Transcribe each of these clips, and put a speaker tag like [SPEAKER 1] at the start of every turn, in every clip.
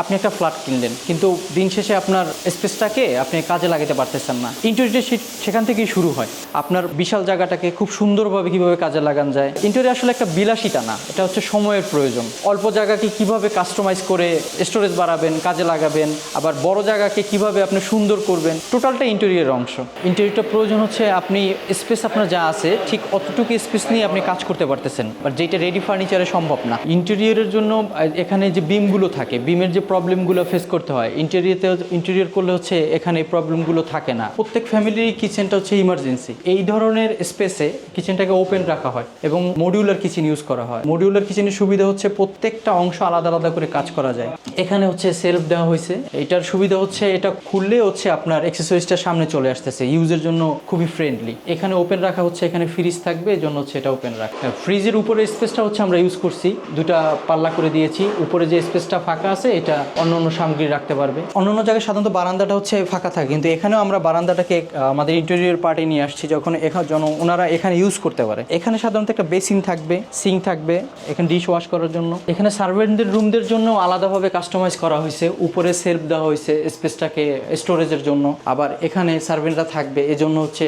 [SPEAKER 1] আপনি একটা ফ্ল্যাট কিনলেন, কিন্তু দিন শেষে আপনার স্পেসটাকে আপনি কাজে লাগাতে পারতেছেন না। ইন্টেরিয়র সেখান থেকেই শুরু হয়, আপনার বিশাল জায়গাটাকে খুব সুন্দরভাবে কীভাবে কাজে লাগান যায়। ইন্টেরিয়র আসলে একটা বিলাসিতা না, এটা হচ্ছে সময়ের প্রয়োজন। অল্প জায়গাকে কিভাবে কাস্টমাইজ করে স্টোরেজ বাড়াবেন, কাজে লাগাবেন, আবার বড় জায়গাকে কিভাবে আপনি সুন্দর করবেন, টোটালটা ইন্টেরিয়রের অংশ। ইন্টেরিয়রটা প্রয়োজন হচ্ছে আপনি স্পেস আপনার যা আছে ঠিক অতটুকু স্পেস নিয়ে আপনি কাজ করতে পারতেছেন, বাট যেটা রেডি ফার্নিচারে সম্ভব না। ইন্টেরিয়রের জন্য এখানে যে বিমগুলো থাকে, বিমের যে প্রবলেমগুলো ফেস করতে হয়, ইন্টেরিয়র করলে হচ্ছে এখানে এই প্রবলেমগুলো থাকে না। প্রত্যেক ফ্যামিলির কিচেনটা হচ্ছে ইমার্জেন্সি, এই ধরনের স্পেসে কিচেনটাকে ওপেন রাখা হয় এবং মডিউলার কিচেন ইউজ করা হয়। মডিউলার কিচেনের সুবিধা হচ্ছে প্রত্যেকটা অংশ আলাদা আলাদা করে কাজ করা যায়। এখানে হচ্ছে সেলফ দেওয়া হয়েছে, এটার সুবিধা হচ্ছে এটা খুললে হচ্ছে আপনার অ্যাক্সেসরিজটা সামনে চলে আসতেছে, ইউজের জন্য খুবই ফ্রেন্ডলি। এখানে ওপেন রাখা হচ্ছে, এখানে ফ্রিজ থাকবে, এই জন্য হচ্ছে এটা ওপেন রাখা। ফ্রিজের উপরে স্পেসটা হচ্ছে আমরা ইউজ করছি, দুটা পাল্লা করে দিয়েছি। উপরে যে স্পেসটা ফাঁকা আছে এটা অন্য সামগ্রী রাখতে পারবে। অন্য জায়গায় সাধারণত বারান্দাটা হচ্ছে ফাঁকা থাকে, কিন্তু এখানেও আমরা বারান্দাটাকে আমাদের ইন্টেরিয়র পার্টে নিয়ে আসছি, যখন ওনারা এখানে ইউজ করতে পারে। এখানে সাধারণত একটা বেসিন থাকবে, সিঙ্ক থাকবে, এখানে ডিশ ওয়াশ করার জন্য। এখানে সার্ভেন্টদের রুমদের জন্য আলাদাভাবে কাস্টমাইজ করা হয়েছে, উপরে সেলফ দেওয়া হয়েছে স্পেসটাকে স্টোরেজের জন্য। আবার এখানে সার্ভেন্টরা থাকবে, এজন্য হচ্ছে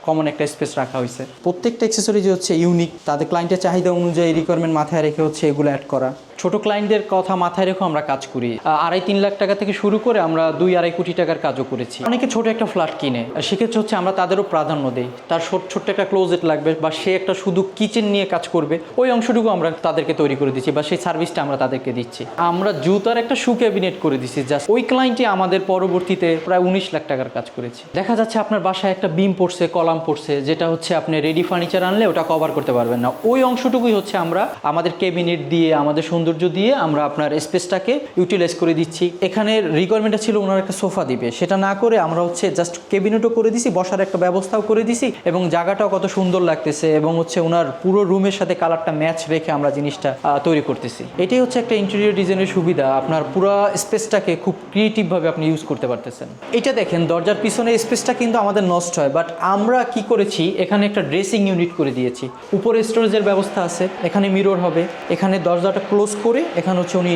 [SPEAKER 1] কমন একটা স্পেস রাখা হয়েছে। প্রত্যেকটা অ্যাক্সেসরিজ হচ্ছে ইউনিক, তাদের ক্লায়েন্টের চাহিদা অনুযায়ী রিকোয়ারমেন্ট মাথায় রেখে হচ্ছে এগুলো অ্যাড করা। ছোট ক্লায়েন্টদের কথা মাথায় রেখে আমরা কাজ করি। 2.5-3 লাখ টাকা থেকে শুরু করে আমরা 2-2.5 কোটি টাকার কাজও করেছি। অনেকে ছোট একটা ফ্ল্যাট কিনে, সেক্ষেত্রে হচ্ছে আমরা তাদেরও প্রাধান্য দিই। তার ছোট্ট একটা ক্লোজেট লাগবে, বা সে একটা শুধু কিচেন নিয়ে কাজ করবে, ওই অংশটুকু আমরা তাদেরকে তৈরি করে দিচ্ছি, বা সেই সার্ভিসটা আমরা তাদেরকে দিচ্ছি। আমরা জুতার একটা শু ক্যাবিনেট করে দিচ্ছি, জাস্ট ওই ক্লায়েন্টই আমাদের পরবর্তীতে প্রায় 19 লাখ টাকার কাজ করেছি। দেখা যাচ্ছে আপনার বাসায় একটা বিম পড়ছে, কলাম পড়ছে, যেটা হচ্ছে আপনি রেডি ফার্নিচার আনলে ওটা কভার করতে পারবেন না, ওই অংশটুকুই হচ্ছে আমরা আমাদের ক্যাবিনেট দিয়ে, আমাদের সৌন্দর্য দিয়ে আমরা আপনার স্পেসটাকে ইউটিলাইজ করে দিচ্ছি। এখানে রিকোয়ারমেন্টটা ছিল ওনার একটা সোফা দিবে, সেটা না করে আমরা হচ্ছে জাস্ট ক্যাবিনেটও করে দিছি, বসার একটা ব্যবস্থাও করে দিছি, এবং জায়গাটাও কত সুন্দর লাগতেছে, এবং হচ্ছে ওনার পুরো রুমের সাথে কালারটা ম্যাচ রেখে আমরা জিনিসটা তৈরি করতেছি। এটাই হচ্ছে একটা ইন্টেরিয়র ডিজাইনের সুবিধা, আপনার পুরো স্পেসটাকে খুব ক্রিয়েটিভভাবে আপনি ইউজ করতে পারতেছেন। এটা দেখেন, দরজার পিছনে স্পেসটা কিন্তু আমাদের নষ্ট হয়, বাট আমরা কি করেছি, এখানে একটা ড্রেসিং ইউনিট করে দিয়েছি, উপরে স্টোরেজের ব্যবস্থা আছে, এখানে মিরর হবে, এখানে দরজাটা ক্লোজ করে এখানে হচ্ছে উনি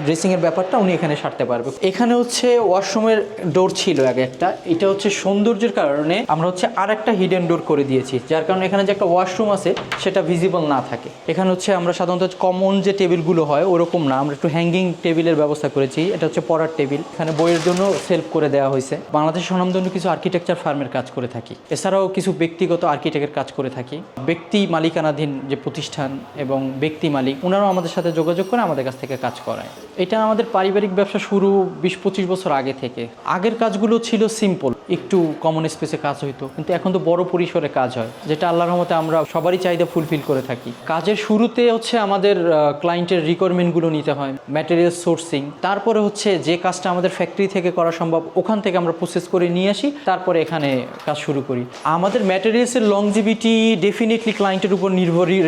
[SPEAKER 1] ড্রেসিংয়ের ব্যাপারটা উনি এখানে সারতে পারবে। এখানে হচ্ছে ওয়াশরুমের ডোর ছিল আগে একটা, এটা হচ্ছে সৌন্দর্যের কারণে আমরা হচ্ছে আর একটা হিডেন ডোর করে দিয়েছি, যার কারণে এখানে যে একটা ওয়াশরুম আছে সেটা ভিজিবল না থাকে। এখানে হচ্ছে আমরা সাধারণত কমন যে টেবিলগুলো হয় ওরকম না, আমরা একটু হ্যাঙ্গিং টেবিলের ব্যবস্থা করেছি। এটা হচ্ছে পড়ার টেবিল, এখানে বইয়ের জন্য সেলফ করে দেওয়া হয়েছে। বাংলাদেশের স্বনামধন্য কিছু আর্কিটেকচার ফার্মের কাজ করে থাকি, এছাড়াও কিছু ব্যক্তিগত আর্কিটেক্টের কাজ করে থাকি। ব্যক্তি মালিকানাধীন যে প্রতিষ্ঠান এবং ব্যক্তি মালিক, ওনারাও আমাদের সাথে যোগাযোগ করে আমাদের কাছ থেকে কাজ করায়। এটা আমাদের পারিবারিক ব্যবসা শুরু 20-25 বছর আগে থেকে। আগের কাজগুলো ছিল সিম্পল, একটু কমন স্পেসে কাজ হইতো, কিন্তু এখন তো বড় পরিসরে কাজ হয়, যেটা আল্লাহর রহমতে আমরা সবারই চাহিদা ফুলফিল করে থাকি। কাজের শুরুতে হচ্ছে আমাদের ক্লায়েন্টের রিকোয়ারমেন্টগুলো নিতে হয়, ম্যাটেরিয়াল সোর্সিং, তারপরে হচ্ছে যে কাজটা আমাদের ফ্যাক্টরি থেকে করা সম্ভব ওখান থেকে আমরা প্রসেস করে নিয়ে আসি, তারপরে এখানে কাজ শুরু করি। আমাদের ম্যাটেরিয়ালসের লংজিভিটি ডেফিনেটলি ক্লায়েন্টের উপর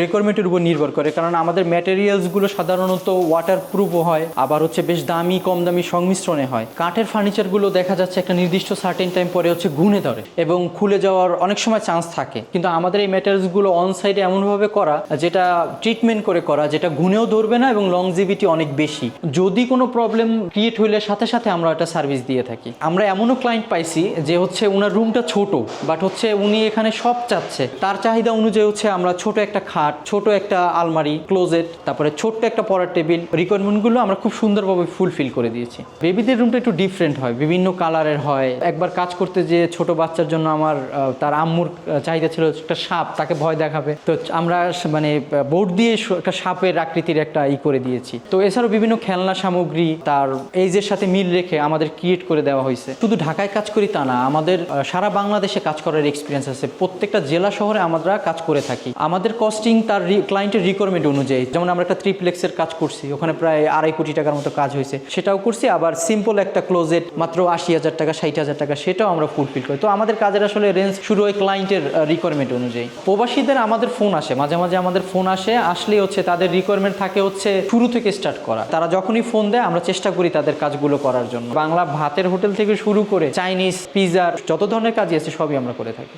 [SPEAKER 1] রিকোয়ারমেন্টের উপর নির্ভর করে, কারণ আমাদের ম্যাটেরিয়ালসগুলো সাধারণত ওয়াটারপ্রুফও হয়, আবার হচ্ছে বেশ দামি কম দামি সংমিশ্রণে হয়। কাঠের ফার্নিচারগুলো দেখা যাচ্ছে একটা নির্দিষ্ট সার্টেন টাইম পরে হচ্ছে ঘুনে ধরে এবং খুলে যাওয়ার অনেক সময় চান্স থাকে, কিন্তু আমাদের এই ম্যাটেরিয়ালসগুলো অন সাইডে এমনভাবে করা, যেটা ট্রিটমেন্ট করে করা, যেটা ঘুনেও ধরবে না এবং লংজিভিটি অনেক বেশি। যদি কোনো প্রবলেম ক্রিয়েট হইলে সাথে সাথে আমরা একটা সার্ভিস দিয়ে থাকি। আমরা এমনও ক্লায়েন্ট পাইছি যে হচ্ছে ওনার রুমটা ছোট, বাট হচ্ছে উনি এখানে সব চাচ্ছে, তার চাহিদা অনুযায়ী হচ্ছে আমরা ছোট একটা খাট, ছোট একটা আলমারি, ক্লোজেট, তারপরে ছোট্ট একটা পড়ার টেবিল, রিকোয়ারমেন্টগুলো আমরা খুব সুন্দরভাবে ফুলফিল করে দিয়েছি। বেবিদের রুমটা একটু ডিফারেন্ট হয়, বিভিন্ন কালারের হয়। একবার কাজ করতে যে ছোট বাচ্চার জন্য আমার তার আম্মুর চাহিদা ছিল একটা সাপ, তাকে ভয় দেখাবে, তো আমরা মানে বোর্ড দিয়ে একটা সাপের আকৃতির একটা করে দিয়েছি। তো এছাড়াও বিভিন্ন খেলনা সামগ্রী তার এইজের সাথে মিল রেখে আমাদের ক্রিয়েট করে দেওয়া হয়েছে। শুধু ঢাকায় কাজ করি তা না, আমাদের সারা বাংলাদেশে কাজ করার এক্সপিরিয়েন্স আছে, প্রত্যেকটা জেলা শহরে আমরা কাজ করে থাকি। আমাদের কস্টিং তার ক্লায়েন্টের রিকোয়ারমেন্ট অনুযায়ী, যেমন আমরা একটা ট্রিপ্লেক্সের কাজ করছি, ওখানে প্রায় 2.5 কোটি টাকার মতো কাজ হয়েছে, সেটাও করছি। আবার সিম্পল একটা ক্লোজেট মাত্র 80,000 টাকা 60,000 টাকা, সেটাও আমরা ফুলফিল করি। তো আমাদের কাজের আসলে রেঞ্জ শুরু হয় ক্লায়েন্টের রিকোয়ারমেন্ট অনুযায়ী। প্রবাসীদের আমাদের ফোন আসে, মাঝে মাঝে আমাদের ফোন আসলে হচ্ছে তাদের রিকোয়ারমেন্ট থাকে হচ্ছে শুরু থেকে স্টার্ট করা। তারা যখনই ফোন দেয় আমরা চেষ্টা করি তাদের কাজগুলো করার জন্য। বাংলা ভাতের হোটেল থেকে শুরু করে চাইনিজ, পিৎজার যত ধরনের কাজই আছে সবই আমরা করে থাকি।